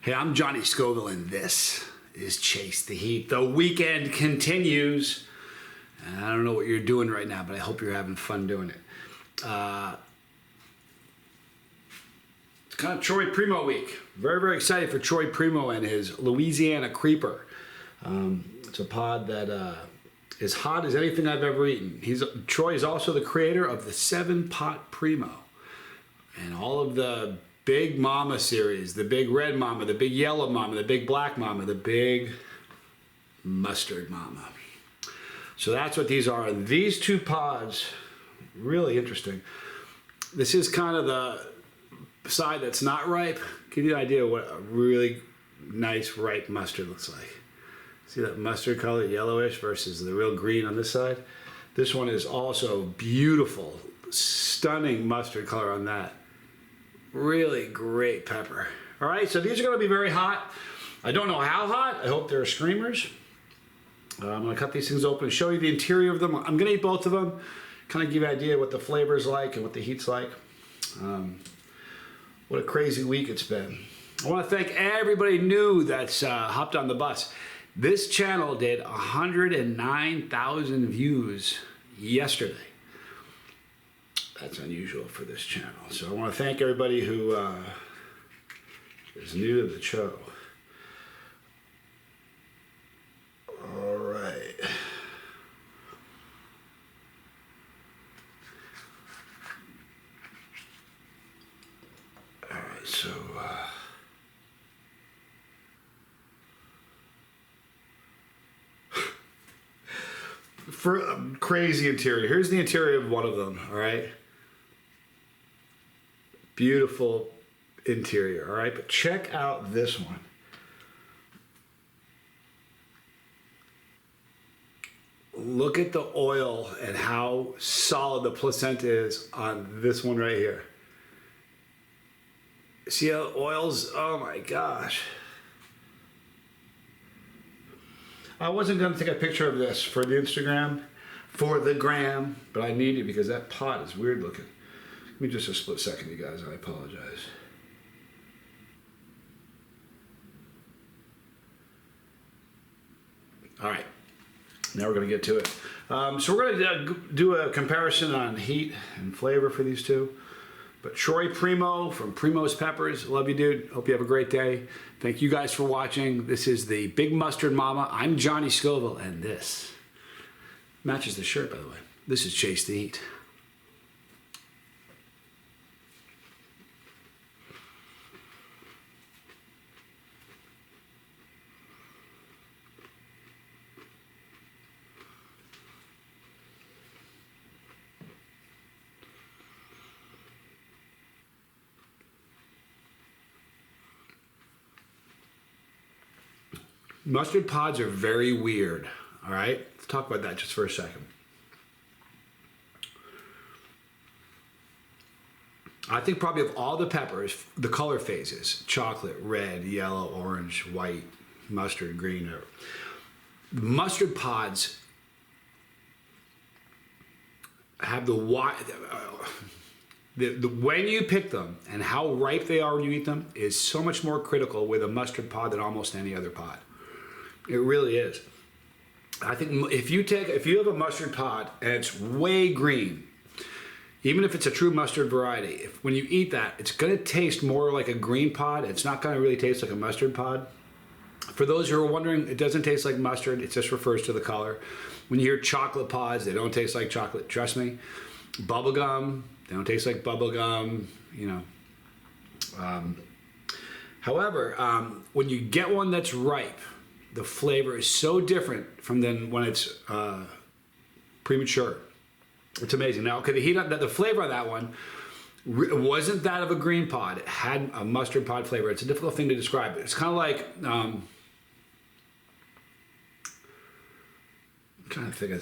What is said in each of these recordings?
Hey, I'm Johnny Scoville, and this is Chase the Heat. The weekend continues, and I don't know what you're doing right now, but I hope you're having fun doing it. It's kind of Troy Primo week. Very, very excited for Troy Primo and his Louisiana Creeper. It's a pod that is hot as anything I've ever eaten. Troy is also the creator of the 7-Pot Primo and all of the Big Mama series, the Big Red Mama, the Big Yellow Mama, the Big Black Mama, the Big Mustard Mama. So that's what these are. These two pods, really interesting. This is kind of the side that's not ripe. Give you an idea of what a really nice ripe mustard looks like. See that mustard color, yellowish, versus the real green on this side? This one is also beautiful, stunning mustard color on that. Really great pepper. All right, so these are gonna be very hot. I don't know how hot. I hope they're screamers. I'm gonna cut these things open and show you the interior of them. I'm gonna eat both of them, kind of give you an idea what the flavor is like and what the heat's like. What a crazy week it's been. I wanna thank everybody new that's hopped on the bus. This channel did 109,000 views yesterday. That's unusual for this channel. So I want to thank everybody who is new to the show. All right. All right, so for a crazy interior. Here's the interior of one of them, all right? Beautiful interior, all right? But check out this one. Look at the oil and how solid the placenta is on this one right here. See how the oil's, oh my gosh. I wasn't gonna take a picture of this for the Instagram, for the gram, but I need it because that pot is weird looking. Give me just a split second, you guys, I apologize. All right, now we're gonna get to it. So we're gonna do a comparison on heat and flavor for these two. But Troy Primo from Primo's Peppers, love you, dude. Hope you have a great day. Thank you guys for watching. This is the Big Mustard Mama. I'm Johnny Scoville, and this matches the shirt, by the way. This is Chase the Heat. Mustard pods are very weird, all right? Let's talk about that just for a second. I think probably of all the peppers, the color phases, chocolate, red, yellow, orange, white, mustard, green, mustard pods have when you pick them and how ripe they are when you eat them is so much more critical with a mustard pod than almost any other pod. It really is. I think if you have a mustard pod and it's way green, even if it's a true mustard variety, when you eat that, it's gonna taste more like a green pod. It's not gonna really taste like a mustard pod. For those who are wondering, it doesn't taste like mustard. It just refers to the color. When you hear chocolate pods, they don't taste like chocolate. Trust me. Bubblegum, they don't taste like bubblegum, you know. However, when you get one that's ripe, the flavor is so different from when it's premature. It's amazing. Now, okay, the flavor of that one wasn't that of a green pod. It had a mustard pod flavor. It's a difficult thing to describe. It's kind of like, I'm trying to think,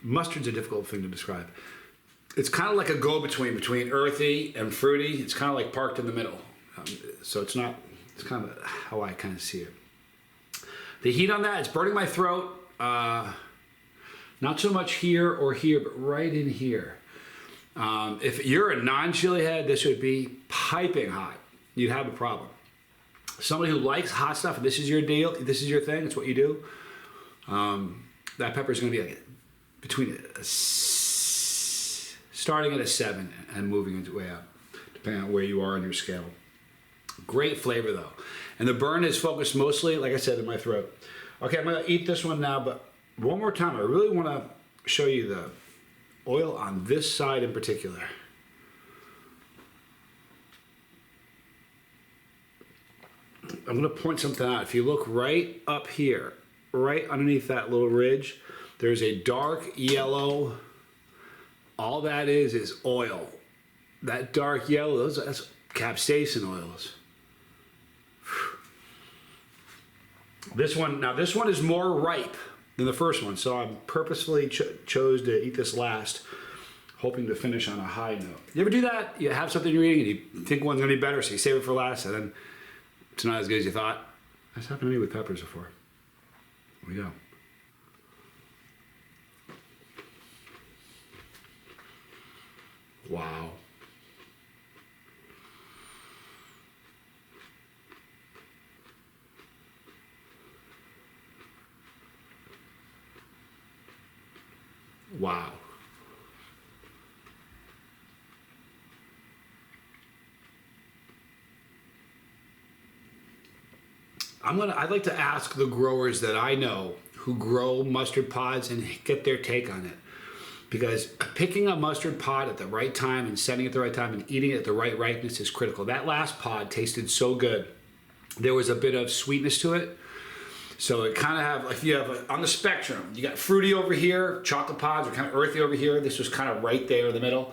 mustard's a difficult thing to describe. It's kind of like a go-between earthy and fruity. It's kind of like parked in the middle. So it's kind of how I kind of see it. The heat on that, it's burning my throat. Not so much here or here, but right in here. If you're a non-chili head, this would be piping hot. You'd have a problem. somebody who likes hot stuff, and this is your deal, this is your thing, it's what you do, that pepper is going to be like between starting at a 7 and moving its way up, depending on where you are on your scale. Great flavor though. And the burn is focused mostly, like I said, in my throat. Okay, I'm going to eat this one now, but one more time, I really want to show you the oil on this side in particular. I'm going to point something out. If you look right up here, right underneath that little ridge, there's a dark yellow. All that is oil. That dark yellow, that's capsaicin oils. This one is more ripe than the first one, so I purposefully chose to eat this last, hoping to finish on a high note. You ever do that? You have something you're eating and you think one's gonna be better, so you save it for last, and then it's not as good as you thought. That's happened to me with peppers before. Here we go. Wow. Wow. I'd like to ask the growers that I know who grow mustard pods and get their take on it. Because picking a mustard pod at the right time and setting it at the right time and eating it at the right ripeness is critical. That last pod tasted so good. There was a bit of sweetness to it. So it kind of have, like you have on the spectrum, you got fruity over here, chocolate pods are kind of earthy over here. This was kind of right there in the middle.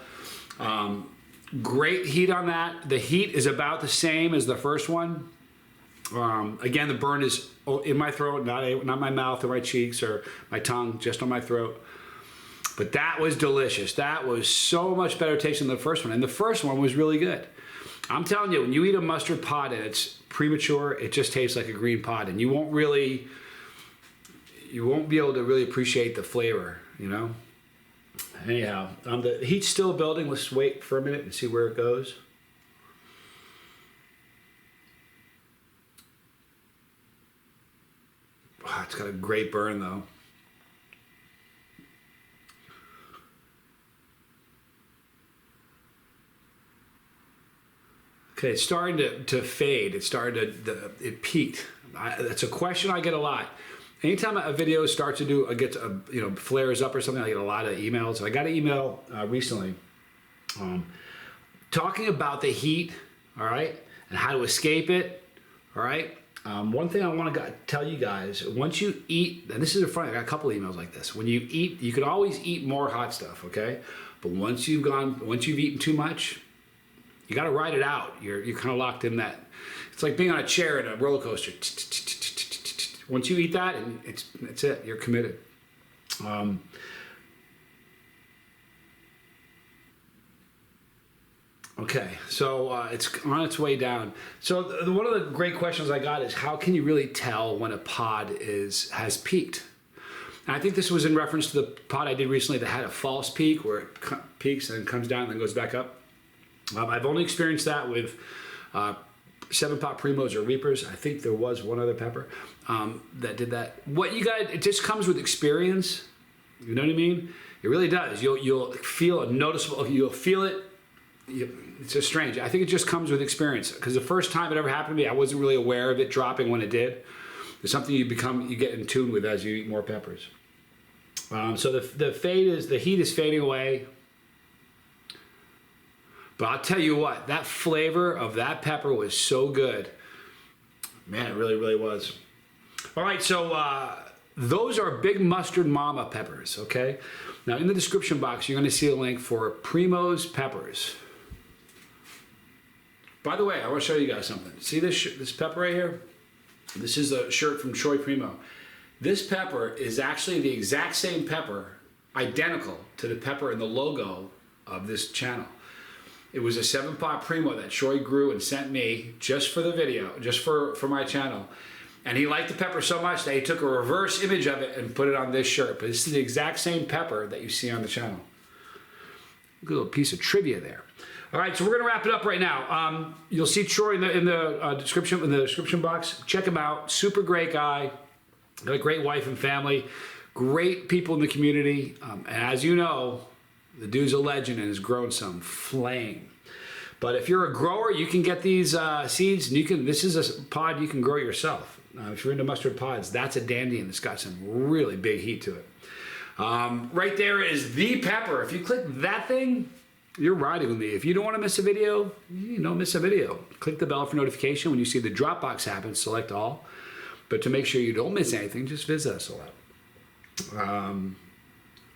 Great heat on that. The heat is about the same as the first one. Again, the burn is in my throat, not my mouth or my cheeks or my tongue, just on my throat. But that was delicious. That was so much better tasting than the first one. And the first one was really good. I'm telling you, when you eat a mustard pod and it's premature, it just tastes like a green pod. And you won't be able to really appreciate the flavor, you know? Anyhow, the heat's still building. Let's wait for a minute and see where it goes. Wow, it's got a great burn though. Okay, it's starting to fade. It's starting it peaked. That's a question I get a lot. Anytime a video starts to flares up or something, I get a lot of emails. I got an email recently talking about the heat, all right, and how to escape it, all right. One thing I want to tell you guys, once you eat, and this is funny, I got a couple emails like this. When you eat, you can always eat more hot stuff, okay? But once you've eaten too much, you got to ride it out. You're kind of locked in that. It's like being on a chair in a roller coaster. Once you eat that, and that's it. You're committed. Okay, so it's on its way down. So one of the great questions I got is, how can you really tell when a pod has peaked? And I think this was in reference to the pod I did recently that had a false peak, where it peaks and comes down and then goes back up. I've only experienced that with 7-pot Primos or Reapers. I think there was one other pepper that did that. It just comes with experience. You know what I mean? It really does. You'll feel a noticeable. You'll feel it. It's just strange. I think it just comes with experience. Because the first time it ever happened to me, I wasn't really aware of it dropping when it did. It's something you get in tune with as you eat more peppers. So the heat is fading away. But I'll tell you what, that flavor of that pepper was so good. Man, it really, really was. All right, so those are Big Mustard Mama peppers, okay? Now, in the description box, you're going to see a link for Primo's peppers. By the way, I want to show you guys something. See this pepper right here? This is a shirt from Troy Primo. This pepper is actually the exact same pepper, identical to the pepper in the logo of this channel. It was a 7-pot Primo that Troy grew and sent me just for the video, just for my channel. And he liked the pepper so much that he took a reverse image of it and put it on this shirt. But this is the exact same pepper that you see on the channel. Good little piece of trivia there. All right, so we're gonna wrap it up right now. You'll see Troy in the description box. Check him out. Super great guy. Got a great wife and family. Great people in the community. And as you know, the dude's a legend and has grown some flame. But if you're a grower, you can get these seeds, and this is a pod you can grow yourself. If you're into mustard pods, that's a dandy, and it's got some really big heat to it. Right there is the pepper. If you click that thing, you're riding with me. If you don't want to miss a video, you don't miss a video. Click the bell for notification. When you see the drop box happen, select all. But to make sure you don't miss anything, just visit us a lot.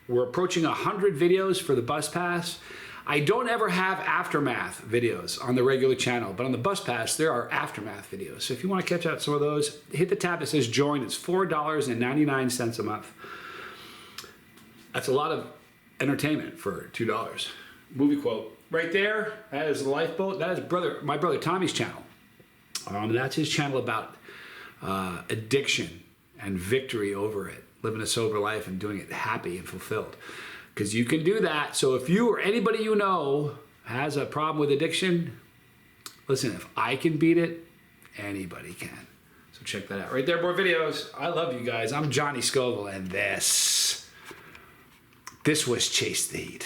We're approaching 100 videos for the Bus Pass. I don't ever have aftermath videos on the regular channel, but on the Bus Pass, there are aftermath videos. So if you want to catch out some of those, hit the tab that says join. It's $4.99 a month. That's a lot of entertainment for $2. Movie quote. Right there, that is the Lifeboat. That is my brother Tommy's channel. That's his channel about addiction and victory over it, living a sober life and doing it happy and fulfilled. Because you can do that. So if you or anybody you know has a problem with addiction, listen, if I can beat it, anybody can. So check that out. Right there, more videos. I love you guys. I'm Johnny Scoville, and this was Chase the Heat.